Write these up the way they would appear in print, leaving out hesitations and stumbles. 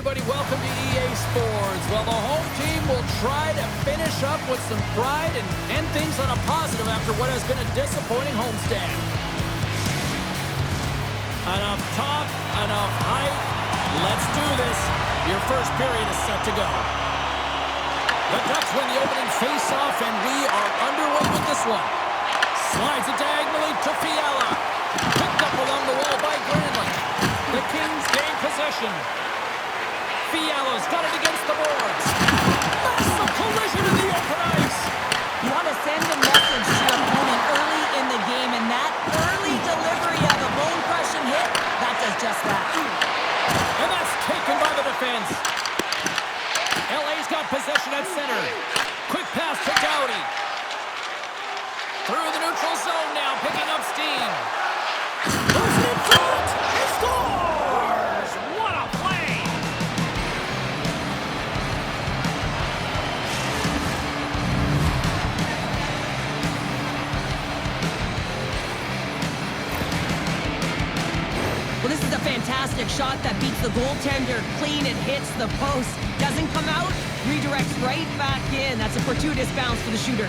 everybody. Welcome to EA Sports. Well, the home team will try to finish up with some pride and end things on a positive after what has been a disappointing homestand. Enough talk, enough hype. Let's do this. Your first period is set to go. The Ducks win the opening face-off, and we are underway with this one. Slides it diagonally to Fiala. Picked up along the wall by Granlund. The Kings gain possession. Fiala's got it against the boards. Massive collision in the open ice. You want to send a message to your opponent early in the game, and that early delivery of a bone-crushing hit, that does just that. And that's taken by the defense. LA's got possession at center. Quick pass to Doughty. Through the neutral zone now, picking up steam. Goes in front. He scores! What a play! Well, this is a fantastic shot that beats the goaltender clean. It hits the post. Doesn't come out. Redirects right back in. That's a fortuitous bounce for the shooter.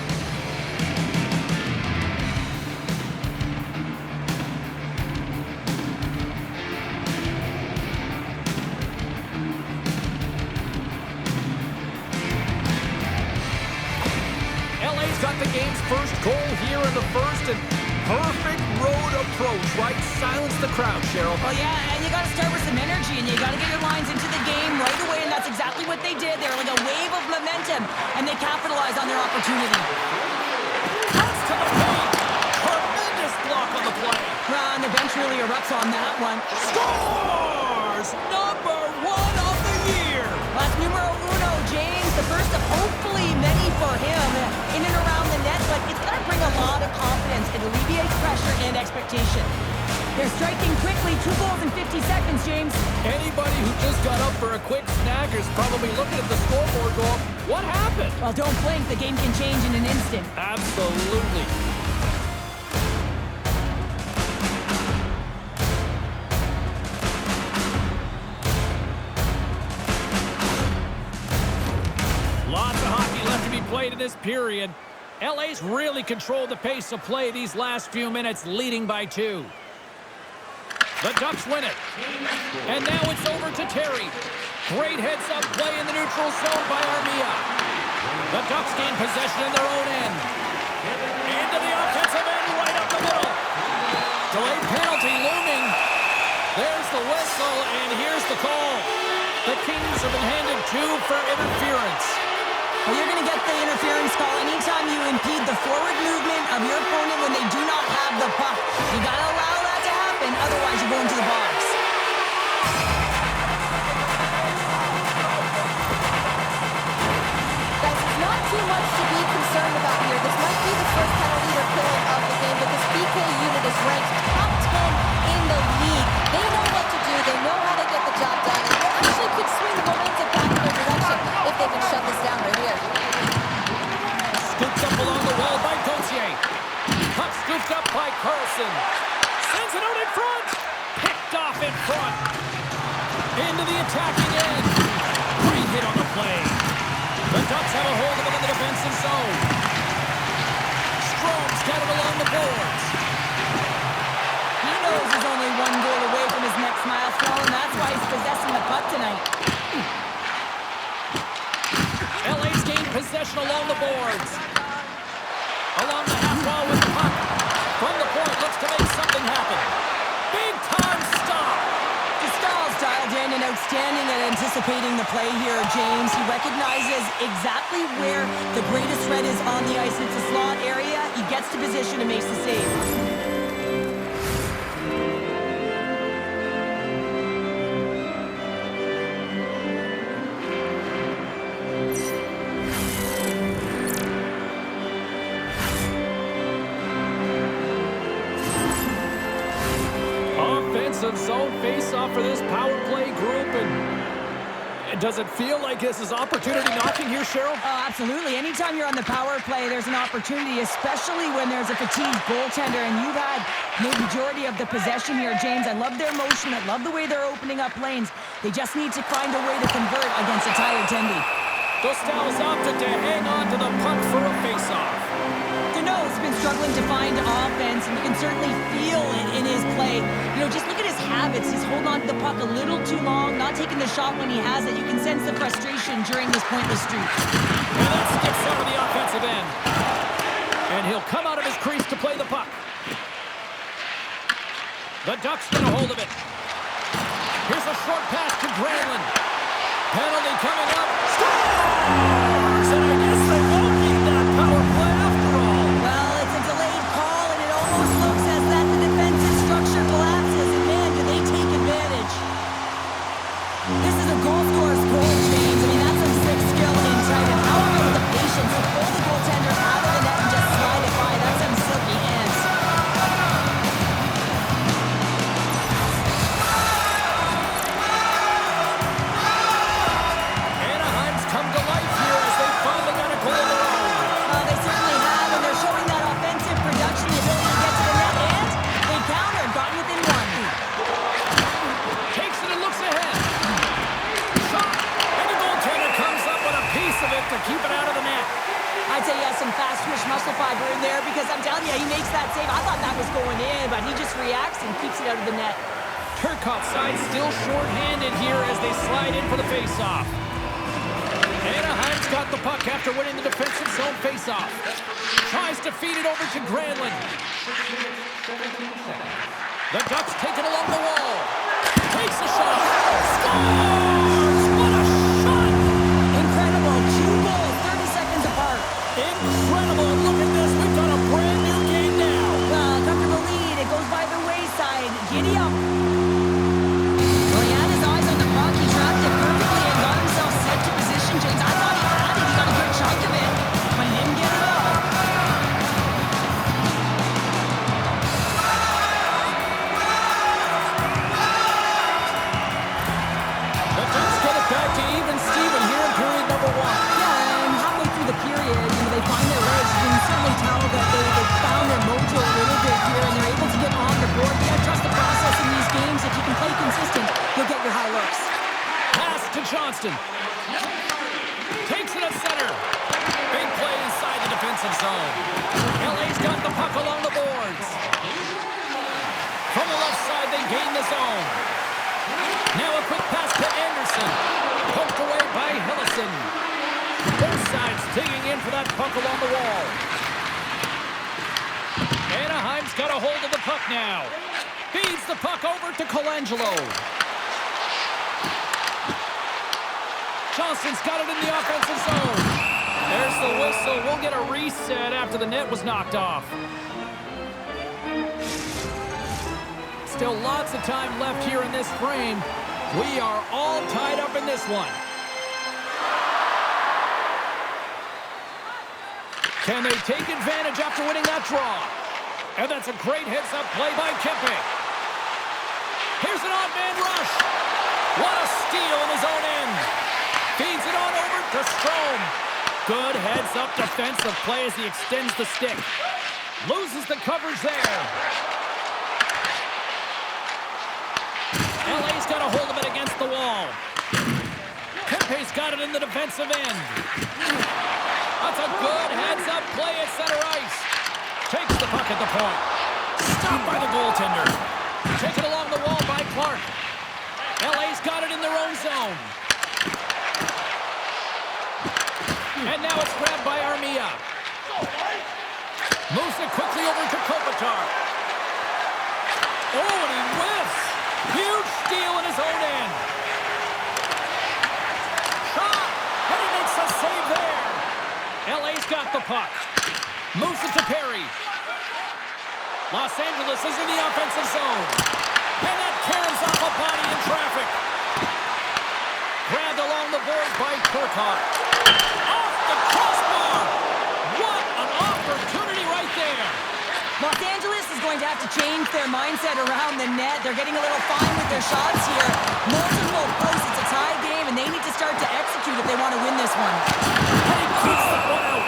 LA's got the game's first goal here in the first, and perfect road approach, right? Silence the crowd, Cheryl. Well, yeah, and you got to start with some energy, and you got to get your lines into the game right away, and that's exactly what they did. They were like a wave of momentum, and they capitalized on their opportunity. Cuts to the paint. Tremendous block on the play. And the bench really erupts on that one. Scores! Number 1 of the year. That's numero uno, James. The first of hopefully many for him in and around the net, but it's going to bring a lot of confidence. It alleviates pressure and expectation. They're striking quickly. 2 goals in 50 seconds, James. Anybody who just got up for a quick snack is probably looking at the scoreboard going, what happened? Well, don't blink. The game can change in an instant. Absolutely. Lots of hockey left to be played in this period. LA's really controlled the pace of play these last few minutes, leading by 2. The Ducks win it. And now it's over to Terry. Great heads-up play in the neutral zone by Armia. The Ducks gain possession in their own end. Into the offensive end, right up the middle. Delayed penalty looming. There's the whistle, and here's the call. The Kings have been handed 2 for interference. Well, you're going to get the interference call anytime you impede the forward movement of your opponent when they do not have the puck. You got to allow that to happen, otherwise you go into the box. Guys, it's not too much to be concerned about here. This might be the first penalty they're killing of the game, but this PK unit is ranked top 10 in the league. They know what to do. They know how to get the job done. And they actually could swing the momentum back in their direction if they can shut this down right here. Scooped up along the wall by Gauthier. Puck scooped up by Carlson. Sends it out in front. Picked off in front. Into the attacking end. Great hit on the play. The Ducks have a hold of it in the defensive zone. Strome's got it along the boards. He knows he's only 1 goal away from his next milestone, and that's why he's possessing the puck tonight. LA's gained possession along the boards. Along the half wall with the puck. From the point, looks to make something happen. Big time stop. Stahl's dialed in and outstanding at anticipating the play here, James. He recognizes exactly where the greatest threat is on the ice. It's a slot area. He gets to position and makes the save. Offensive zone face-off for this power play group, and Does it feel like this is opportunity knocking here, Cheryl? Oh, absolutely. Anytime you're on the power play, there's an opportunity, especially when there's a fatigued goaltender, and you've had the majority of the possession here, James. I love their motion. I love the way they're opening up lanes. They just need to find a way to convert against a tired Tendy. Dostal's opted to hang on to the puck for a face-off. Deneau's been struggling to find offense, and you can certainly feel it in his play. You know, just look at his habits. He's holding on to the puck a little too long, not taking the shot when he has it. You can sense the frustration during this pointless streak. And that skips over the offensive end. And he'll come out of his crease to play the puck. The Ducks get a hold of it. Here's a short pass to Granlund. Penalty coming up. Scores! And I guess they won't need that power play after all. Well, it's a delayed call, and it almost looks as that the defensive structure collapses. And man, do they take advantage. This is a goal scorer's goal, James. I mean, that's some sick skill inside. And how about the patience to pull the goaltender out of the net and just slide it by? That's some silky ants. Anaheim's come to life here as they finally got a goal of their own. They certainly have, and they're showing that offensive production, the ability to get to the net, and they countered, got within one. Takes it and looks ahead. Shot! And the goaltender comes up with a piece of it to keep it out of the net. I'd say he has some fast twitch muscle fiber in there because I'm telling you, he makes that save. I thought that was going in, but he just reacts and keeps it out of the net. Turcotte's side still short-handed here as they slide in for the face-off. Anaheim's got the puck after winning the defensive zone face-off. Tries to feed it over to Granlund. The Ducks take it along the wall. Takes a shot. Scores! What a shot! Incredible. 2 goals, 30 seconds apart. Incredible. Look at this. We've got a brand new game now. Comfortable lead. It goes by the wayside. Giddy up. Well, he had his eyes on the puck. He tracked it perfectly and got himself set to position, James. I thought he had it. He got a good chunk of it, but he didn't get it all. The Ducks get it back to even Steven here in period number 1. Yeah, and halfway through the period, they find their legs. You can certainly tell that they found their mojo a little bit here, and they're able to get on the board. You gotta trust the process in these games. If you can play consistent, you'll get your high looks. Pass to Johnston. Takes it at center. Big play inside the defensive zone. LA's got the puck along the boards. From the left side, they gain the zone. Now a quick pass to Anderson. Poked away by Hillison. Both sides digging in for that puck along the wall. Anaheim's got a hold of the puck now. Feeds the puck over to Colangelo. Johnston's got it in the offensive zone. There's the whistle. We'll get a reset after the net was knocked off. Still lots of time left here in this frame. We are all tied up in this one. Can they take advantage after winning that draw? And that's a great heads-up play by Kempe. Here's an odd-man rush. What a steal in his own end. Feeds it on over to Strome. Good heads-up defensive play as he extends the stick. Loses the coverage there. LA's got a hold of it against the wall. Kempe's got it in the defensive end. That's a good heads-up play at center ice. Takes the puck at the point. Stopped by the goaltender. Taken along the wall by Clark. LA's got it in their own zone. And now it's grabbed by Armia. Moves it quickly over to Kopitar. Oh, and he whiffs. Huge steal in his own end. Shot. And he makes a save there. LA's got the puck. Moves it to Perry. Los Angeles is in the offensive zone. And that carries off a body in traffic. Grabbed along the boards by Turcotte. Off the crossbar. What an opportunity right there. Los Angeles is going to have to change their mindset around the net. They're getting a little fine with their shots here. Multiple posts. It's a tie game, and they need to start to execute if they want to win this one. And he keeps that one out.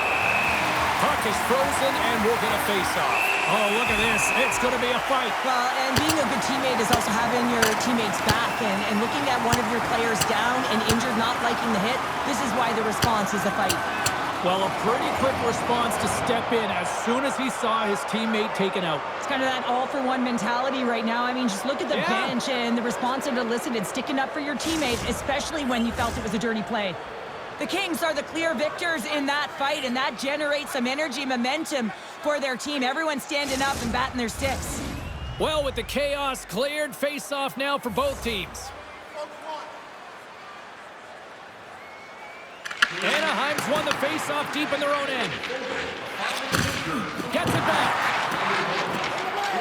Puck is frozen, and we're going to face off. Oh, look at this. It's going to be a fight. Well, and being a good teammate is also having your teammates back and looking at one of your players down and injured, not liking the hit. This is why the response is a fight. Well, a pretty quick response to step in as soon as he saw his teammate taken out. It's kind of that all-for-one mentality right now. I mean, just look at the bench and the response it elicited, sticking up for your teammate, especially when you felt it was a dirty play. The Kings are the clear victors in that fight, and that generates some energy, momentum for their team. Everyone standing up and batting their sticks. Well, with the chaos cleared, face-off now for both teams. Anaheim's won the face-off deep in their own end. Gets it back.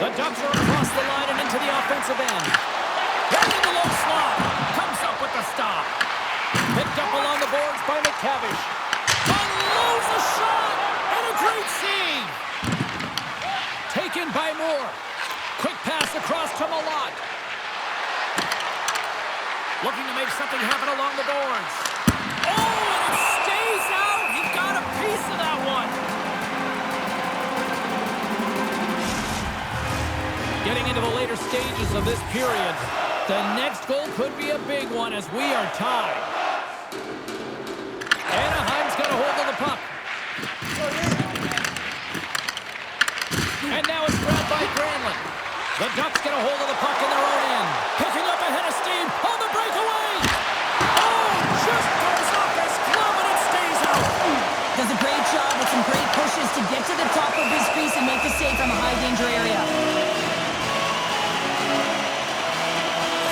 The Ducks are across the line and into the offensive end. Right in the low slot. Comes up with the stop. Picked up along the boards by McTavish. Unloads a shot and a great save. Taken by Moore. Quick pass across to Malott. Looking to make something happen along the boards. Oh, and it stays out. He got a piece of that one. Getting into the later stages of this period, the next goal could be a big one as we are tied. Anaheim's got a hold of the puck. And now it's grabbed by Granlund. The Ducks get a hold of the puck in their own end. Picking up a head of steam on the breakaway. Oh, just goes off his glove and it stays out. Does a great job with some great pushes to get to the top of his crease and make the save from a high-danger area.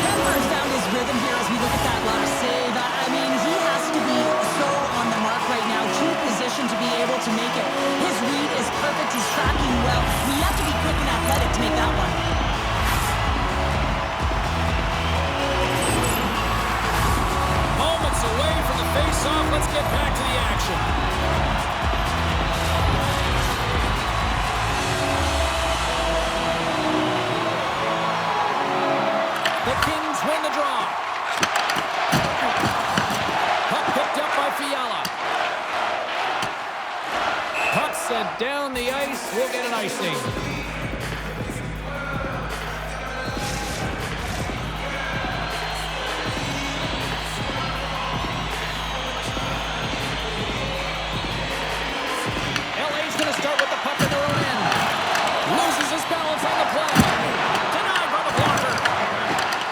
Kemper's found his rhythm here as we look at that last save. I mean, he has to be so on the mark right now, too positioned to be able to make it. His read is perfect. He's tracking well. We have to be quick and athletic to make that one. Moments away from the face-off. Let's get back to the action. The Kings win the draw. Puck picked up by Fiala. Puck sent down the ice. We'll get an icing. LA's going to start with the puck in their own end. Loses his balance on the play. Denied by the blocker.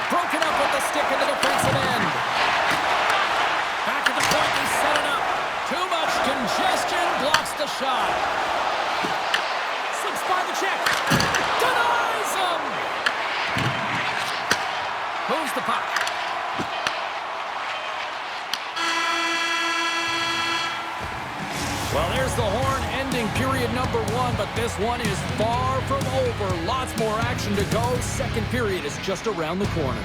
Broken up with the stick in the defensive end. Back at the point, they set it up. Too much congestion, blocks the shot. Slips by the check. Denies him. Moves the puck. Well, there's the horn ending period number 1, but this one is far from over. Lots more action to go. Second period is just around the corner.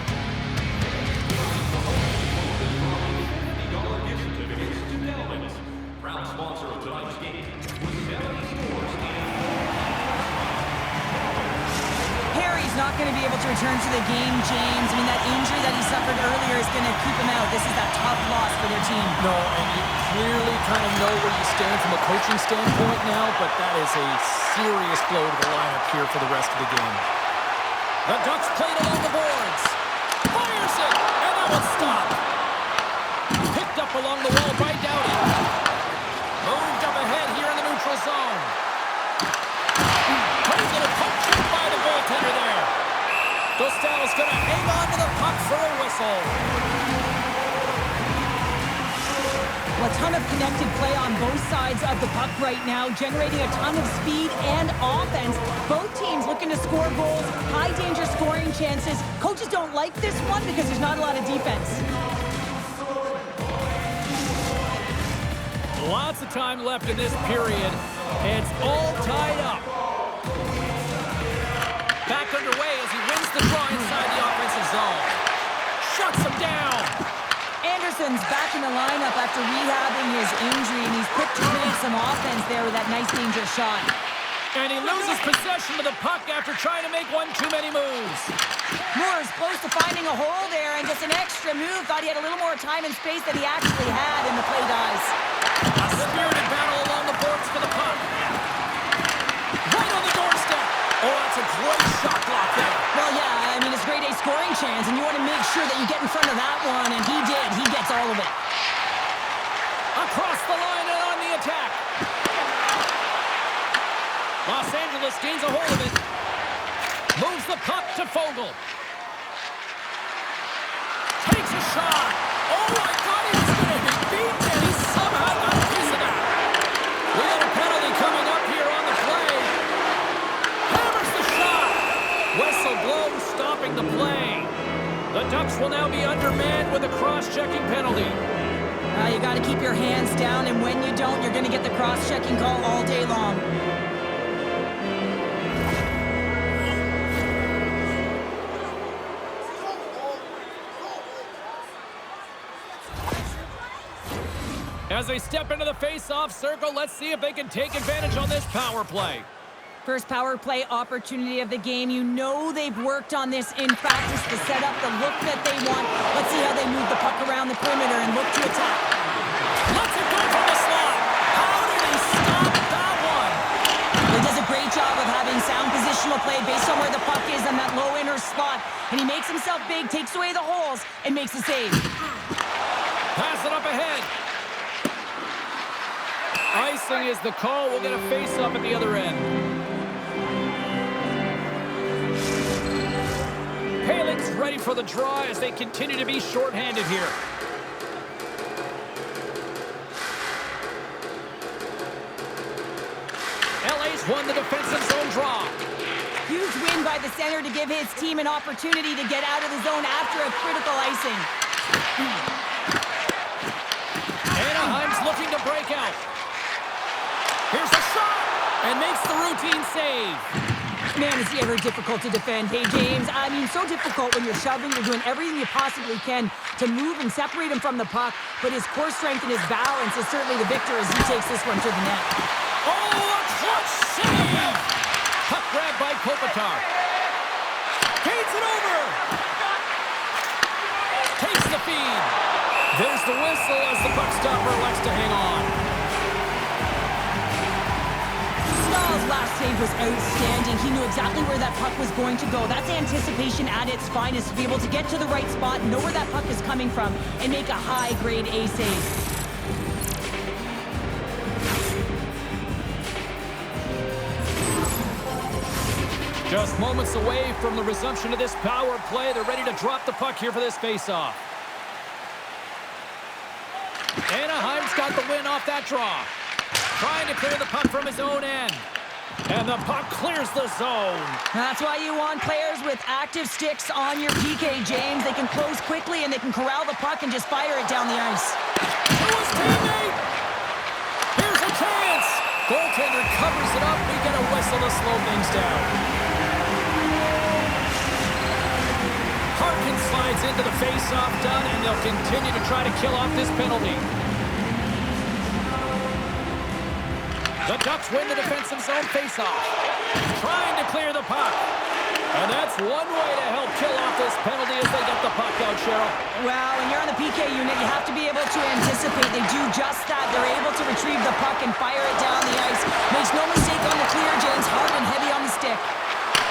Harry's not going to be able to return to the game, James. I mean, that injury that he suffered earlier is going to keep him out. This is that tough loss for their team. No, and you clearly kind of know where you stand from a coaching standpoint now, but that is a serious blow to the lineup here for the rest of the game. The Ducks played along the boards. Fires it, and that one's stopped. Picked up along the wall by Doughty. Moved up ahead here in the neutral zone. Pretty little puck check by the goaltender there. Dostal's going to hang on to the puck for a whistle. A ton of connected play on both sides of the puck right now, generating a ton of speed and offense. Both teams looking to score goals, high-danger scoring chances. Coaches don't like this one because there's not a lot of defense. Lots of time left in this period. It's all tied up. Back underway as he wins the draw inside the offensive zone. Shuts him down. Anderson's back in the lineup after rehabbing his injury, and he's quick to create some offense there with that nice danger shot. And he loses possession of the puck after trying to make one too many moves. Moore's close to finding a hole there, and just an extra move. Thought he had a little more time and space than he actually had, and the play dies. A spirited battle along the boards for the puck. Right on the doorstep. Oh, that's a great shot block there. Well, yeah, I mean, it's a grade A scoring chance, and you want to make sure that you get in front of that one, and he did. He gets all of it. Across the line and on the attack. Los Angeles gains a hold of it. Moves the puck to Fogle. Takes a shot. Oh, I thought he was going to be beaten, and he somehow got a piece of that. We got a penalty coming up here on the play. Hammers the shot. Whistle blows, stopping the play. The Ducks will now be undermanned with a cross-checking penalty. You got to keep your hands down, and when you don't, you're going to get the cross-checking call all day long. As they step into the face-off circle, let's see if they can take advantage on this power play. First power play opportunity of the game. You know they've worked on this in practice to set up the look that they want. Let's see how they move the puck around the perimeter and look to attack. Let's it go from the slot. How did he stop that one? He does a great job of having sound positional play based on where the puck is in that low inner slot. And he makes himself big, takes away the holes, and makes the save. Pass it up ahead. Icing is the call. We'll get a face-up at the other end. Paling's ready for the draw as they continue to be shorthanded here. LA's won the defensive zone draw. Huge win by the center to give his team an opportunity to get out of the zone after a critical icing. Anaheim's looking to break out. Here's a shot, and makes the routine save. Man, is he ever difficult to defend. Hey, James, I mean, so difficult when you're shoving. You're doing everything you possibly can to move and separate him from the puck. But his core strength and his balance is certainly the victor as he takes this one to the net. Oh, a clutch save! Puck grab by Kopitar. Feeds it over. Takes the feed. There's the whistle as the puck stopper elects to hang on. Stahl's last save was outstanding. He knew exactly where that puck was going to go. That's anticipation at its finest, to be able to get to the right spot, know where that puck is coming from, and make a high-grade A save. Just moments away from the resumption of this power play. They're ready to drop the puck here for this face-off. Anaheim's got the win off that draw. Trying to clear the puck from his own end. And the puck clears the zone. That's why you want players with active sticks on your PK, James. They can close quickly and they can corral the puck and just fire it down the ice. To his teammate. Here's a chance. Goaltender covers it up. We get a whistle to slow things down. Harkin slides into the face-off done, and they'll continue to try to kill off this penalty. The Ducks win the defensive zone face-off. Trying to clear the puck. And that's one way to help kill off this penalty as they get the puck out, Cheryl. Well, when you're on the PK unit, you have to be able to anticipate. They do just that. They're able to retrieve the puck and fire it down the ice. Makes no mistake on the clear, James. Hard and heavy on the stick.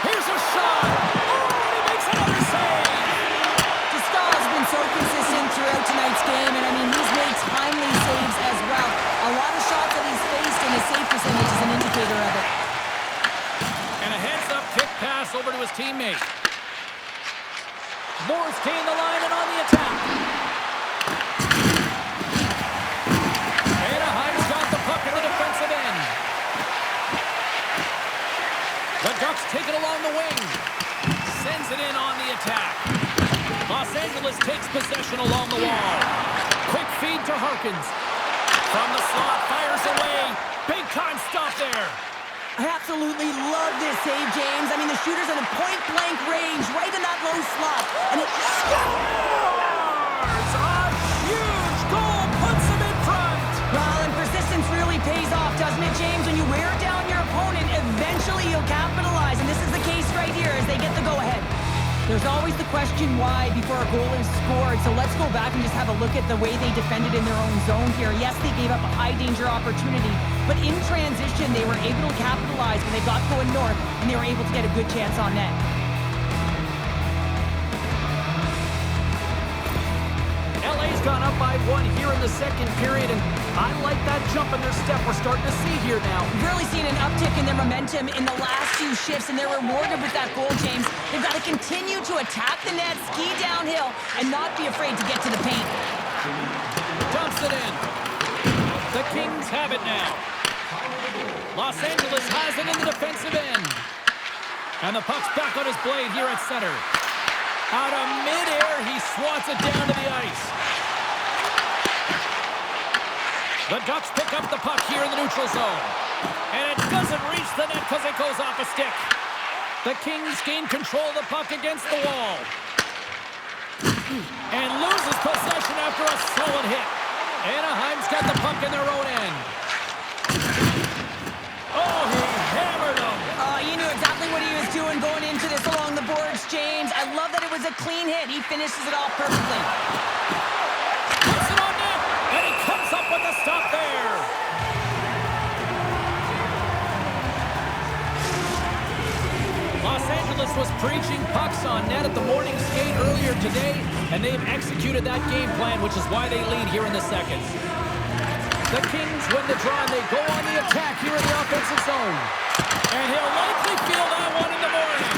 Here's a shot. Oh, and he makes another save. Stahl's been so consistent throughout tonight's game, and I mean, he's made timely saves as well. A lot of shots that he's faced, and his save percentage is an indicator of it. And a heads-up kick pass over to his teammate. Moore's gained the line and on the attack. Anaheim's got the puck in the defensive end. The Ducks take it along the wing. Sends it in on the attack. Los Angeles takes possession along the wall. Quick feed to Harkins. From the slot, fires away. Big-time stop there. I absolutely love this save, James. I mean, the shooter's in a point-blank range, right in that low slot. And it scores! A huge goal puts him in front. Well, and persistence really pays off, doesn't it, James? When you wear down your opponent, eventually There's always the question why before a goal is scored, so let's go back and just have a look at the way they defended in their own zone here. Yes, they gave up a high-danger opportunity, but in transition, they were able to capitalize when they got going north, and they were able to get a good chance on net. LA's gone up by 1 here in the second period, and I like that jump in their step we're starting to see here now. Really seeing an uptick in their momentum in the last few shifts, and they're rewarded with that goal, James. They've got to continue to attack the net, ski downhill, and not be afraid to get to the paint. Dumps it in. The Kings have it now. Los Angeles has it in the defensive end. And the puck's back on his blade here at center. Out of midair, he swats it down to the ice. The Ducks pick up the puck here in the neutral zone. And it doesn't reach the net because it goes off a stick. The Kings gain control of the puck against the wall. And loses possession after a solid hit. Anaheim's got the puck in their own end. Oh, he hammered him. You knew exactly what he was doing going into this along the boards, James. I love that it was a clean hit. He finishes it off perfectly. Puts it on net, and he comes up with the stop there. Los Angeles was preaching pucks on net at the morning skate earlier today, and they've executed that game plan, which is why they lead here in the second. The Kings win the draw, and they go on the attack here in the offensive zone. And he'll likely feel that one in the morning.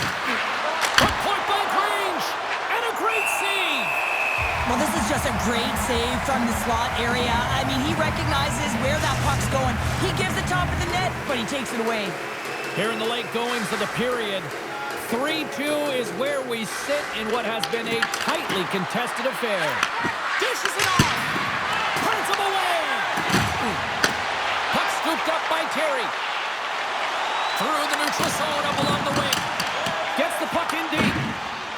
But point-blank range, and a great save. Well, this is just a great save from the slot area. I mean, he recognizes where that puck's going. He gives the top of the net, but he takes it away. Here in the late goings of the period, 3-2 is where we sit in what has been a tightly contested affair. Dishes it off. Turns him away. Puck scooped up by Terry. Through the neutral zone up along the wing. Gets the puck in deep.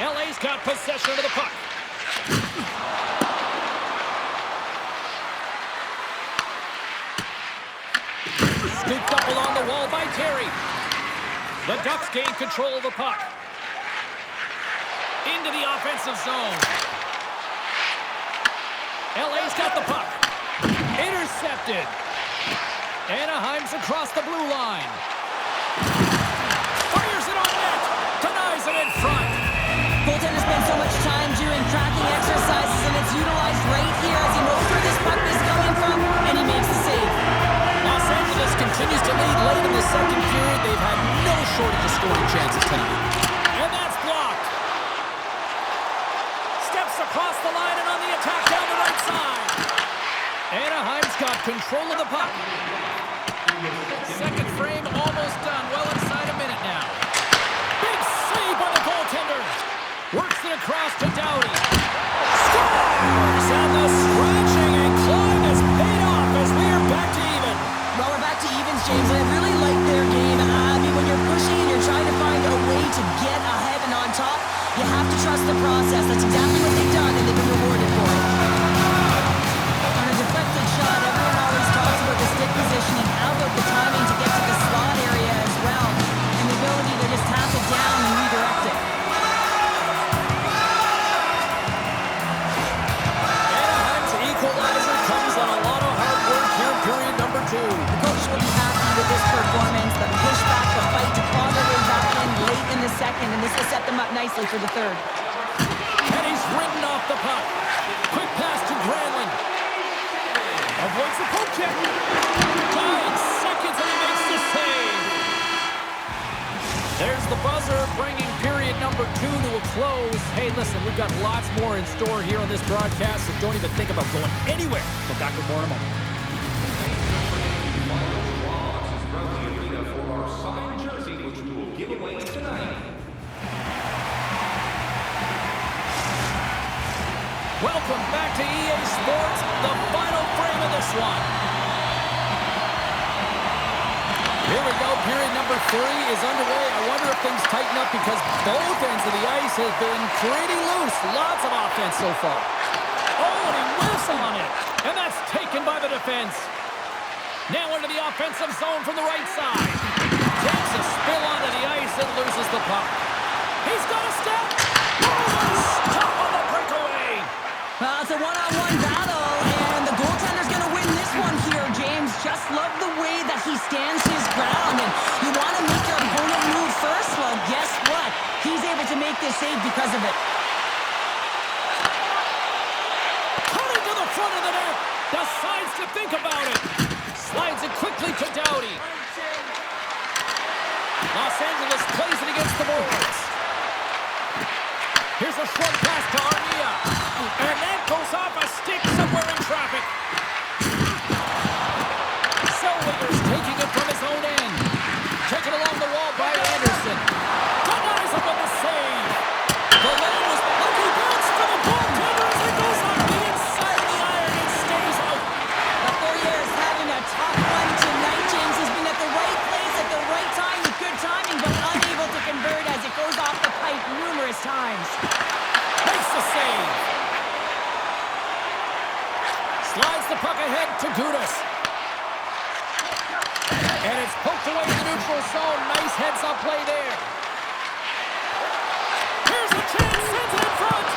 LA's got possession of the puck. Scooped up along the wall by Terry. The Ducks gain control of the puck. Into the offensive zone. LA's got the puck. Intercepted. Anaheim's across the blue line. Fires it on net. Denies it in front. Goaltender spends so much time doing tracking exercises, and it's utilized right here as he knows where this puck is coming from, and he makes the save. Los Angeles continues to lead late in the second period. They've had no shortage of scoring chances tonight. And that's blocked. Steps across the line and on the attack down the right side. Anaheim's got control of the puck. Second frame almost done. Well inside a minute now. Big save by the goaltender. Works it across to Doughty. Scores! And the scratching and clawing has paid off as we are back to even. Well, we're back to evens, James, and I really like their game. I mean, when you're pushing and you're trying to find a way to get ahead and on top, you have to trust the process. That's exactly what they've done, and they've been rewarded for it. On a deflected shot, everyone always talks about the stick positioning. How about the timing to get to the slot area as well, and the ability to just tap it down and redirect it. Anaheim's equalizer comes on a lot of hard work here in period number 2. The coach will be happy with this performance. The pushback, the fight to claw their way back in late in the second, and this will set them up nicely for the third. And he's ridden off the puck. Quick pass to Granlund. Avoids the poke check. 9 seconds and he makes the save. There's the buzzer bringing period number 2 to a close. Hey, listen, we've got lots more in store here on this broadcast, so don't even think about going anywhere. We'll back with more in a moment. Welcome back to EA Sports, the final frame of this one. Here we go, period number 3 is underway. I wonder if things tighten up because both ends of the ice have been pretty loose. Lots of offense so far. Oh, and he whiffs on it. And that's taken by the defense. Now into the offensive zone from the right side. Takes a spill onto the ice and loses the puck. He's got a step. a one-on-one battle, and the goaltender's going to win this one here, James. Just love the way that he stands his ground, and you want to make your opponent move first? Well, guess what? He's able to make this save because of it. Coming to the front of the net. Decides to think about it. Slides it quickly to Doughty. Los Angeles plays it against the boards. Here's a short pass to Armia. And that goes off a stick somewhere in traffic. Zellweger's taking it from his own end. Taken along the wall by Anderson. Denies him with the save. The lane was lucky bounce for the goaltender as it goes off the inside of the iron and stays out. The Fourier is having a tough one tonight, James. Has been at the right place at the right time with good timing, but unable to convert as it goes off the pipe numerous times. Makes the save. Slides the puck ahead to Gudas. And it's poked away in the neutral zone. Nice heads-up play there. Here's a chance, sends it in front.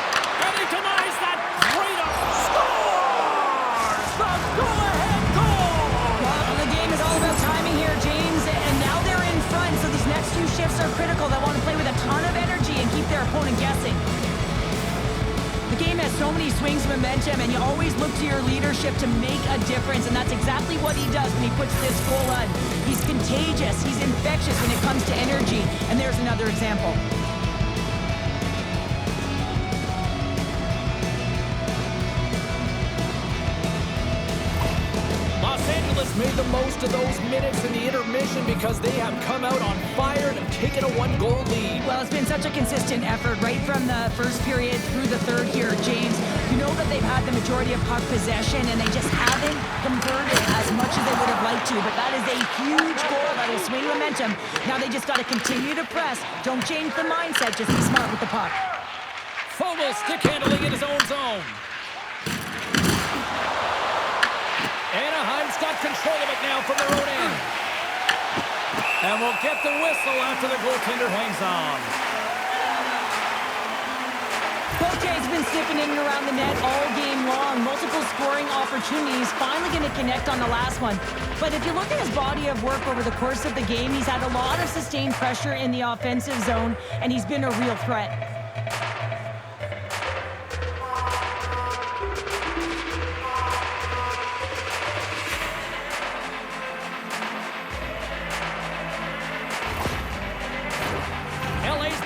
And he denies that. Great up. Scores! The go-ahead goal! Well, the game is all about timing here, James, and now they're in front, so these next few shifts are critical. They want to play with a ton of energy and keep their opponent guessing. The game has so many swings of momentum, and you always look to your leadership to make a difference, and that's exactly what he does when he puts this goal on. He's contagious, he's infectious when it comes to energy, and there's another example. Los Angeles made the most of those minutes in the intermission because they have come out on fire and have taken a one-goal lead. Well, it's been such a consistent effort right from the first period through the third here, James. You know that they've had the majority of puck possession, and they just haven't converted as much as they would have liked to, but that is a huge goal that will swing momentum. Now they just got to continue to press. Don't change the mindset, just be smart with the puck. Fogle stick handling in his own zone. Anaheim's got control of it now from their own end. And we'll get the whistle after the goaltender hangs on. Beauche's been sniffing in and around the net all game long. Multiple scoring opportunities. Finally going to connect on the last one. But if you look at his body of work over the course of the game, he's had a lot of sustained pressure in the offensive zone, and he's been a real threat.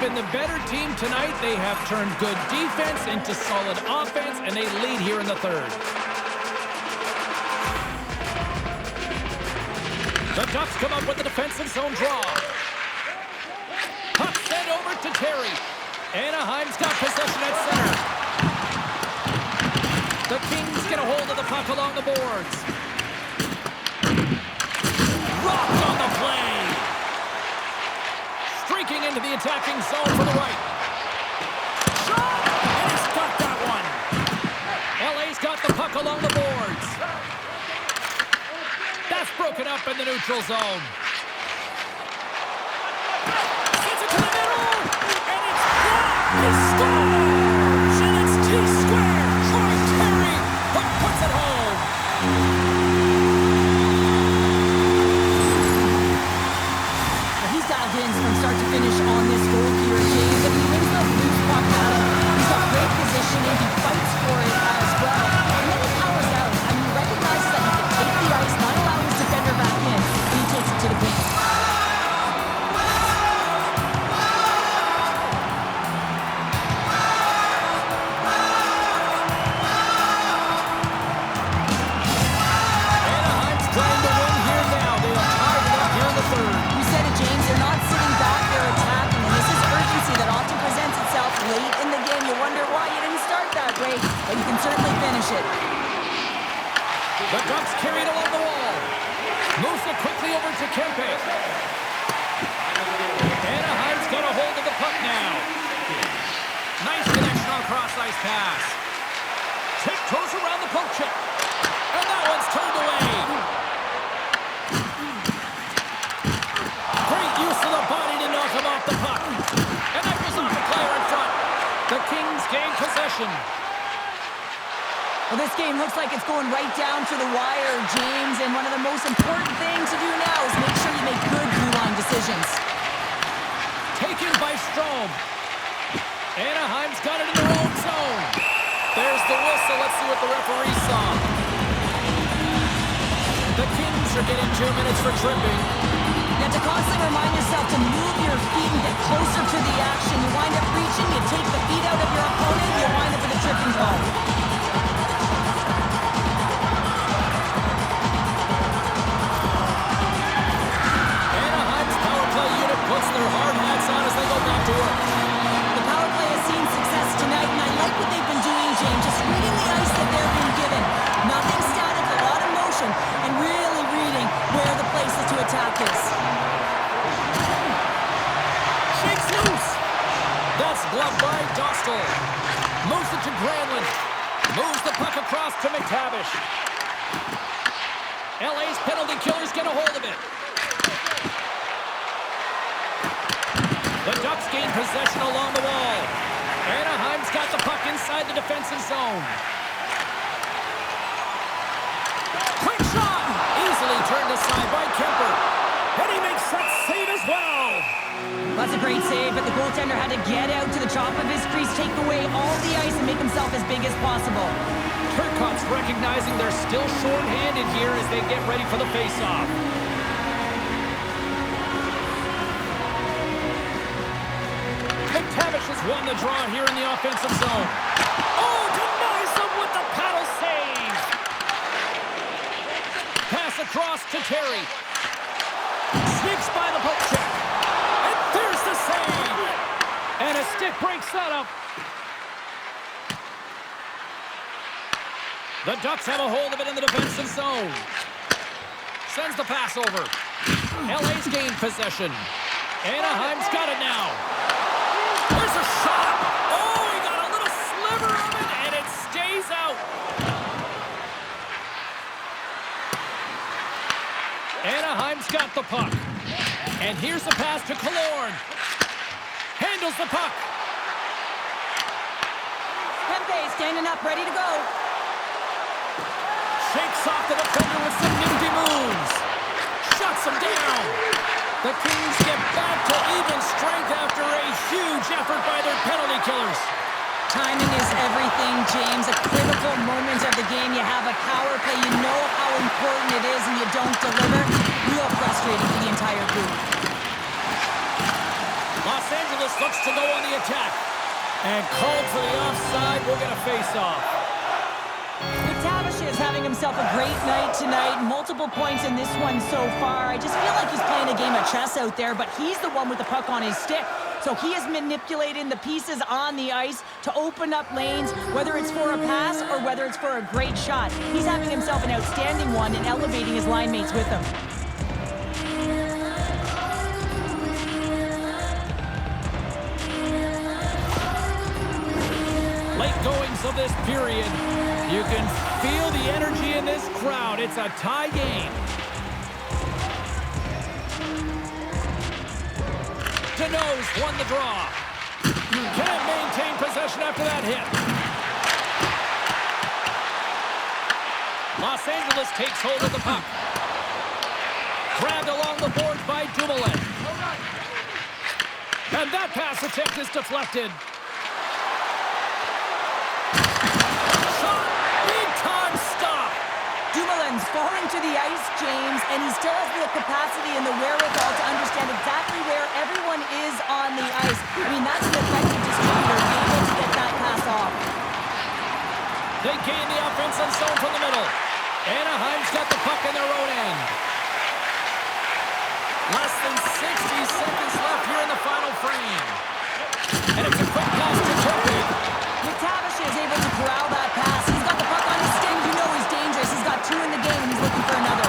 Been the better team tonight. They have turned good defense into solid offense, and they lead here in the third. The Ducks come up with the defensive zone draw. Puck sent over to Terry. Anaheim's got possession at center. The Kings get a hold of the puck along the boards. Rocked on the play. Streaking into the attacking zone for the right. Shot! And he's got that one. LA's got the puck along the boards. That's broken up in the neutral zone. Sends it to the middle. And it's blocked. He scores! And it's T-square. Troy Terry puts it home. He's dialed in from start to finish on this goal here, James. And he wins the loose puck battle. He's got great positioning. He fights for it as well. And then he powers out. I mean, he recognizes that he can take the ice, not allow his defender back in, and he takes it to the paint. Anaheim's trying to win here now. They are tied it up here in the third. You said it, James. They're not sitting back. They're attacking. And this is urgency that often presents itself late in the game. You wonder why you didn't start that way, but you can certainly finish it. The Ducks carry it along the wall. Moves it quickly over to Kempe. Anaheim's got a hold of the puck now. Nice connection on cross-ice pass. Tiptoes around the poke check. And that one's turned away. Great use of the body to knock him off the puck. And that goes off the player in front. The Kings gain possession. Well, this game looks like it's going right down to the wire, James, and one of the most important things to do now is make sure you make good blue-line decisions. Taken by Strome. Anaheim's got it in their own zone. There's the whistle. Let's see what the referee saw. The Kings are getting 2 minutes for tripping. You have to constantly remind yourself to move your feet and get closer to the action. You wind up reaching, you take the feet out of your opponent, you wind up with a tripping call. Anaheim's power play unit puts their hard hats on as they go back to work. The power play has seen success tonight, and I like what they've been doing, James. Just reading the ice that they're being given. Nothing static, a lot of motion, and really reading where the places to attack is. Shakes loose. That's gloved by Dostal. Moves it to Granlund. Moves the puck across to McTavish. LA's penalty killers get a hold of it. The Ducks gain possession along the wall. Anaheim's got the puck inside the defensive zone. Quick shot! Easily turned aside by Kemper. And he makes that save as well. That's a great save, but the goaltender had to get out to the top of his crease, take away all the ice, and make himself as big as possible. Turcotte's recognizing they're still short-handed here as they get ready for the face-off. McTavish has won the draw here in the offensive zone. Oh, denies him with the paddle save. Pass across to Terry. Sneaks by the poke check. And there's the save. And a stick breaks that up. The Ducks have a hold of it in the defensive zone. Sends the pass over. LA's gained possession. Anaheim's got it now. There's a shot. Oh, he got a little sliver of it, and it stays out. Anaheim's got the puck. And here's the pass to Killorn. Handles the puck. Kempe standing up, ready to go. Shakes off the defender with some nifty moves. Shuts him down. The Kings get back to even strength after a huge effort by their penalty killers. Timing is everything, James. A critical moment of the game. You have a power play. You know how important it is, and you don't deliver. Real frustrating for the entire group. Los Angeles looks to go on the attack. And called for the offside. We'll get a face-off. McTavish is having himself a great night tonight. Multiple points in this one so far. I just feel like he's playing a game of chess out there, but he's the one with the puck on his stick. So he is manipulating the pieces on the ice to open up lanes, whether it's for a pass or whether it's for a great shot. He's having himself an outstanding one and elevating his line mates with him. Late goings of this period. You can feel the energy in this crowd. It's a tie game. Deneau's won the draw. Can't maintain possession after that hit. Los Angeles takes hold of the puck. Grabbed along the boards by Dumoulin. And that pass attempt is deflected. Dumoulin's falling to the ice, James, and he still has the capacity and the wherewithal to understand exactly where everyone is on the ice. I mean, that's an effective distributor, able to get that pass off. They gain the offensive zone from the middle. Anaheim's got the puck in their own end. Less than 60 seconds left here in the final frame. And it's a quick pass to Turpin. McTavish is able to corral that pass. He's got the puck on his stick. You know he's dangerous. He's got 2 in the game, and he's looking for another.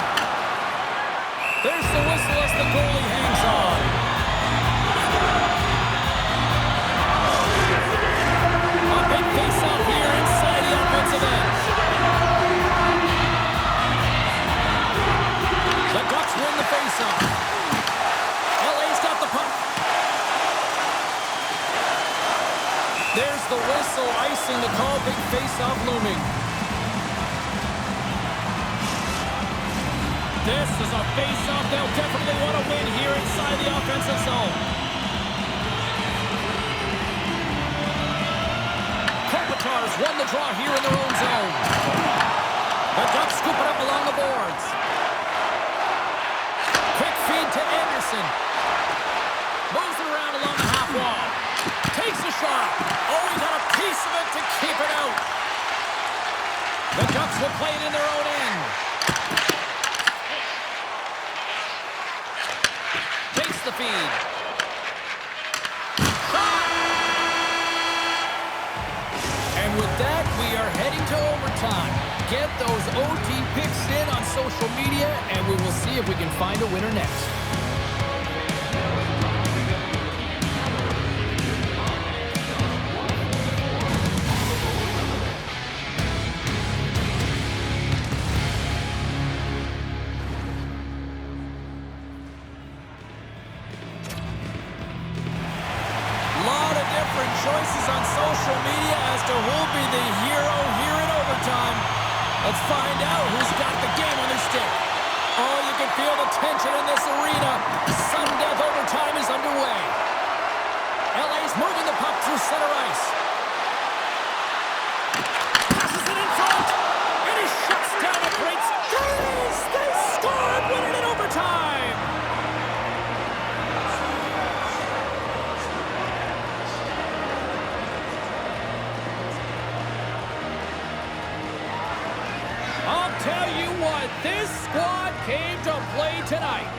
There's the whistle as the goalie hangs on. A big face-off here inside the offensive end. The Ducks win the face-off. LA's got the puck. There's the whistle, icing the call. Big face-off looming. This is a face-off they'll definitely want to win here inside the offensive zone. Kopitar's won the draw here in their own zone. The Ducks scoop it up along the boards. Quick feed to Anderson. Moves it around along the half wall. Takes a shot. Oh, he got a piece of it to keep it out. The Ducks will play it in their own end. Takes the feed. And with that, we are heading to overtime. Get those OT picks in on social media, and we will see if we can find a winner next. Choices on social media as to who'll be the hero here in overtime. Let's find out who's got the game on their stick. Oh, you can feel the tension in this arena. Sudden death overtime is underway. LA's moving the puck through center ice. Passes it in front. And he shuts down a great squeeze. They score and win it in overtime. Tell you what, this squad came to play tonight.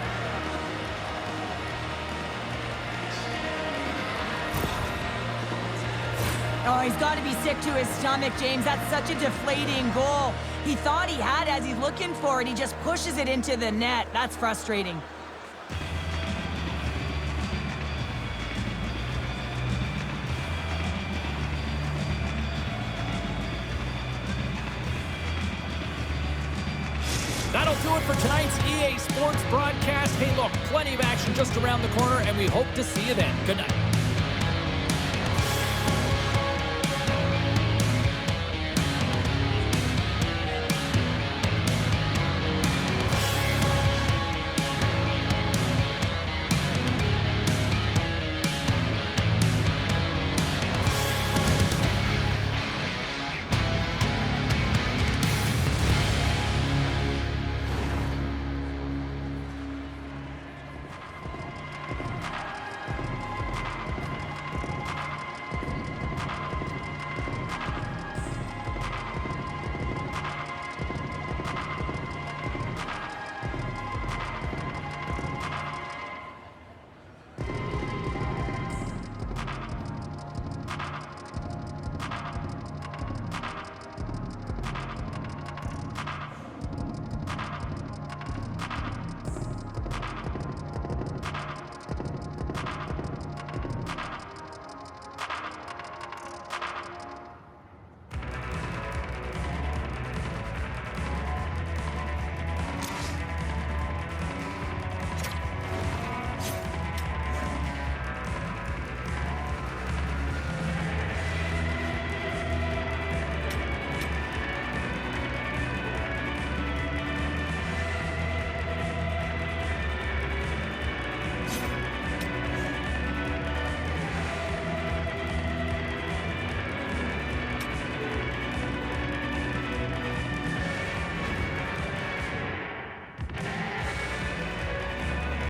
Oh, he's got to be sick to his stomach, James. That's such a deflating goal. He thought he had as he's looking for it. He just pushes it into the net. That's frustrating. That'll do it for tonight's EA Sports broadcast. Hey, look, plenty of action just around the corner, and we hope to see you then. Good night.